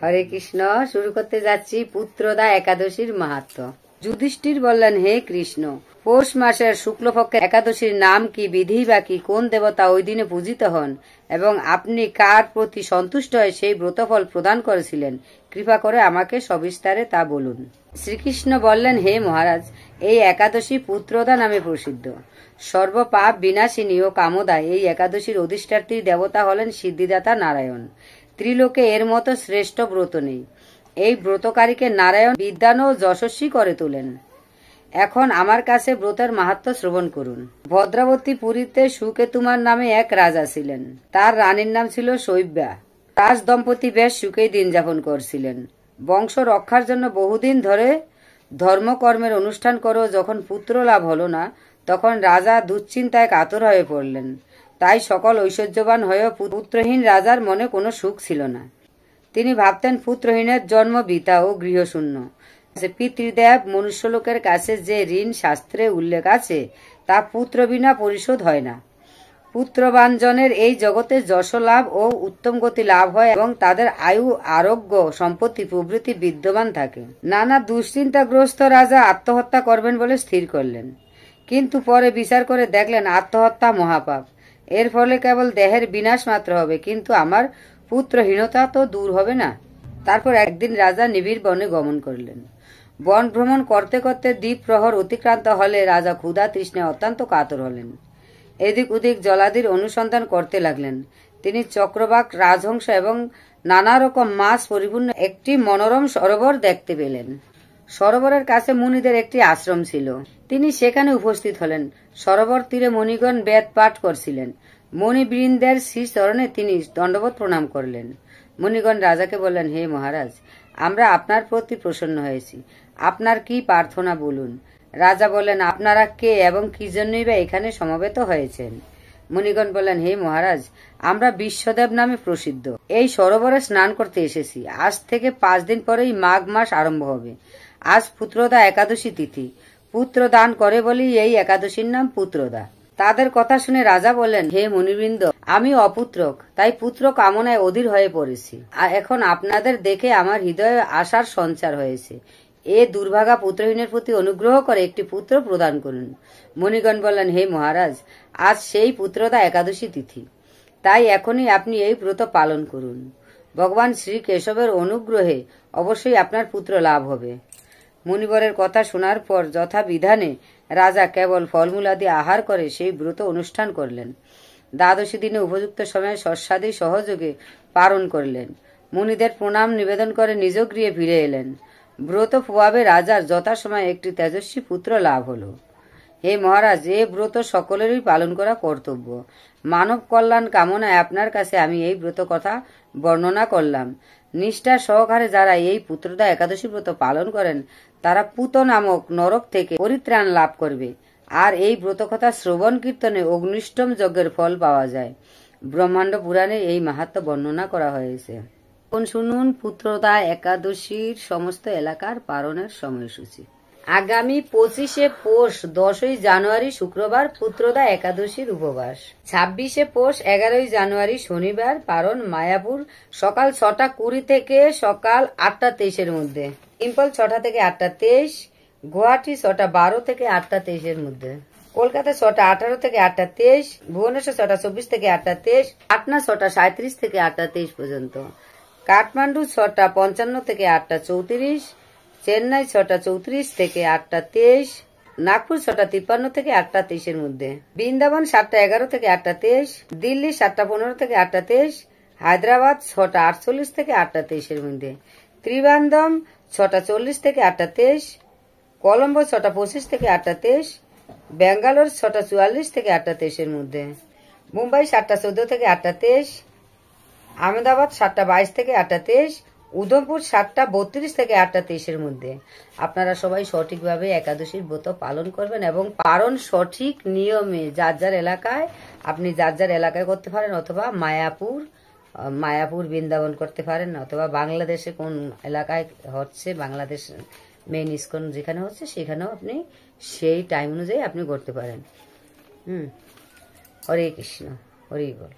হরে কৃষ্ণ। শুরু করতে যাচ্ছি পুত্রদা একাদশীর মাহাত্ম্য। যুধিষ্ঠির বললেন, হে কৃষ্ণ, পৌষ মাসের শুক্লপক্ষের একাদশীর নাম কি, বিধি বা কি, কোন দেবতা ওই দিনে পূজিত হন এবং আপনি কার প্রতি সন্তুষ্ট হয়ে সেই ব্রতফল প্রদান করেছিলেন, কৃপা করে আমাকে সবিস্তারে তা বলুন। শ্রীকৃষ্ণ বললেন, হে মহারাজ, এই একাদশী পুত্রদা নামে প্রসিদ্ধ। সর্বপাপ বিনাশিনী ও কামদা এই একাদশীর অধিষ্ঠাত্রী দেবতা হলেন সিদ্ধিদাতা নারায়ণ। ত্রিলোকে এর মতো শ্রেষ্ঠ ব্রত নেই। এই ব্রতকারীকে নারায়ণ বিদ্বান ও যশস্বী করে তোলেন। এখন আমার কাছে ব্রতের মাহাত্ম্য শ্রবণ করুন। ভদ্রাবতী পুরীতে সুকেতুমার নামে এক রাজা ছিলেন। তার রানীর নাম ছিল শৈব্যা। রাজ দম্পতি বেশ সুখেই দিন যাপন করছিলেন। বংশ রক্ষার জন্য বহুদিন ধরে ধর্মকর্মের অনুষ্ঠান করেও যখন পুত্র লাভ হল না, তখন রাজা দুশ্চিন্তায় কাতর হয়ে পড়লেন। তাই সকল ঐশ্বর্যবান হয়েও পুত্রহীন রাজার মনে কোনো সুখ ছিল না। তিনি ভাবতেন, পুত্রহীনের জন্ম বৃথা ও গৃহশূন্য। পিতৃদেব মনুষ্যলোকের কাছে যে ঋণ শাস্ত্রে উল্লেখ আছে, তা পুত্র বিনা পরিশোধ হয় না। পুত্রবাঞ্জনের এই জগতে যশ লাভ ও উত্তম গতি লাভ হয় এবং তাদের আয়ু, আরোগ্য, সম্পত্তি প্রভৃতি বিদ্যমান থাকে। নানা দুশ্চিন্তাগ্রস্ত রাজা আত্মহত্যা করবেন বলে স্থির করলেন। কিন্তু পরে বিচার করে দেখলেন, আত্মহত্যা মহাপাপ। এর ফলে কেবল দেহের বিনাশ মাত্র হবে, কিন্তু আমার পুত্রহীনতা তো দূর হবে না। তারপর একদিন রাজা নিবিড় বনে গমন করলেন। বন ভ্রমণ করতে করতে দ্বীপ প্রহর অতিক্রান্ত হলে রাজা ক্ষুধা তৃষ্ণায় অত্যন্ত কাতর হলেন। এদিক ওদিক জলাদির অনুসন্ধান করতে লাগলেন। তিনি চক্রবাক, রাজহংস এবং নানা রকম মাছ পরিপূর্ণ একটি মনোরম সরোবর দেখতে পেলেন। সরোবরের কাছে মুনিদের একটি আশ্রম ছিল। তিনি সেখানে উপস্থিত হলেন। সরোবর তীরে মুনিগণ বেদ পাঠ করছিলেন। মণিবৃন্দের শ্রী চরণে তিনি দণ্ডবত প্রণাম করলেন। মুনিগণ রাজাকে বললেন, হে মহারাজ, আমরা আপনার প্রতি প্রসন্ন হয়েছি। আপনার কি প্রার্থনা বলুন। রাজা বললেন, আপনারা কে এবং কি জন্যই বা এখানে সমবেত হয়েছেন? মুনিগণ বললেন, হে মহারাজ, আমরা বিশ্বদেব নামে প্রসিদ্ধ। এই সরোবরে স্নান করতে এসেছি। আজ থেকে 5 দিন পরেই মাঘ মাস আরম্ভ হবে। আজ পুত্রদা একাদশী তিথি। পুত্র দান করে বলেই এই একাদশীর নাম পুত্রদা। তাদের কথা শুনে রাজা বললেন, হে মুনিবৃন্দ, আমি অপুত্রক, তাই পুত্র কামনায় অধীর হয়ে পড়েছি। আর এখন আপনাদের দেখে আমার হৃদয়ে আশার সঞ্চার হয়েছে। এ দুর্ভাগা পুত্রহীনের প্রতি অনুগ্রহ করে একটি পুত্র প্রদান করুন। মুনিগণ বললেন, হে মহারাজ, আজ সেই পুত্রদা একাদশী তিথি, তাই এখনই আপনি এই ব্রত পালন করুন। ভগবান শ্রী কেশবের অনুগ্রহে অবশ্যই আপনার পুত্র লাভ হবে। মুনিবরের কথা শোনার পর যথাবিধানে রাজা কেবল ফলমূলাদি আহার করে সেই ব্রত অনুষ্ঠান করলেন। দ্বাদশী দিনে উপযুক্ত সময়ে শস্যাদি সহযোগে পালন করলেন। মুনিদের প্রণাম নিবেদন করে নিজ গৃহে ফিরে এলেন। ব্রত প্রভাবে রাজার যথাসময়ে একটি তেজস্বী পুত্র লাভ হল। হে মহারাজ, এ ব্রত সকলেরই পালন করা কর্তব্য। মানব কল্যাণ কামনায় আপনার কাছে আমি এই ব্রত কথা বর্ণনা করলাম। নিষ্ঠা সহকারে যারা এই পুত্রদা একাদশী ব্রত পালন করেন, তারা পুত নামক নরক থেকে পরিত্রাণ লাভ করবে। আর এই ব্রত কথা শ্রবণ কীর্তনে অগ্নিষ্টম যজ্ঞের ফল পাওয়া যায়। ব্রহ্মাণ্ড পুরাণে এই মাহাত্ম্য বর্ণনা করা হয়েছে। শুনুন পুত্রদা একাদশীর সমস্ত এলাকার পালনের সময়সূচি। আগামী 25শে পৌষ 10ই জানুয়ারি শুক্রবার পুত্রদা একাদশীর উপবাস। 26শে পৌষ 11ই জানুয়ারি শনিবার পালন মায়াপুর সকাল 6:20 থেকে সকাল 8:23 মধ্যে। ইম্পল 6টা থেকে 8:23, গুয়াহাটি 6:12 থেকে 8:23 মধ্যে, কলকাতা 6:18 থেকে 8:23, ভুবনেশ্বর 6:24 থেকে 8:23, পাটনা 6:37 থেকে 8:23 পর্যন্ত, কাঠমান্ডু 6:55 থেকে 8:34, চেন্নাই 6:34 থেকে 8:23, নাগপুর 6:53 থেকে 8:23 মধ্যে, বৃন্দাবন 7:11 থেকে 8:23, দিল্লি 7:15 থেকে 8:23, হায়দ্রাবাদ 6:48 থেকে 8:23 মধ্যে, ত্রিবান্দম 6:40 থেকে 8:23, কলম্বো 6:25 থেকে 8:23, ব্যাঙ্গালোর 6:44 থেকে 8:23 মধ্যে, মুম্বাই 7:14 থেকে 8:23, আহমেদাবাদ 7:22 থেকে 8:23, উধমপুর 7:32 থেকে 8:23 মধ্যে। আপনারা সবাই সঠিকভাবে একাদশীর ব্রত পালন করবেন এবং পালন সঠিক নিয়মে যার যার এলাকায়, আপনি যার যার এলাকায় করতে পারেন, অথবা মায়াপুর বৃন্দাবন করতে পারেন, অথবা বাংলাদেশে কোন এলাকায় হচ্ছে, বাংলাদেশ মেইন ইস্কন যেখানে হচ্ছে সেখানেও আপনি সেই টাইম অনুযায়ী আপনি করতে পারেন। হরে কৃষ্ণ, হরি বল।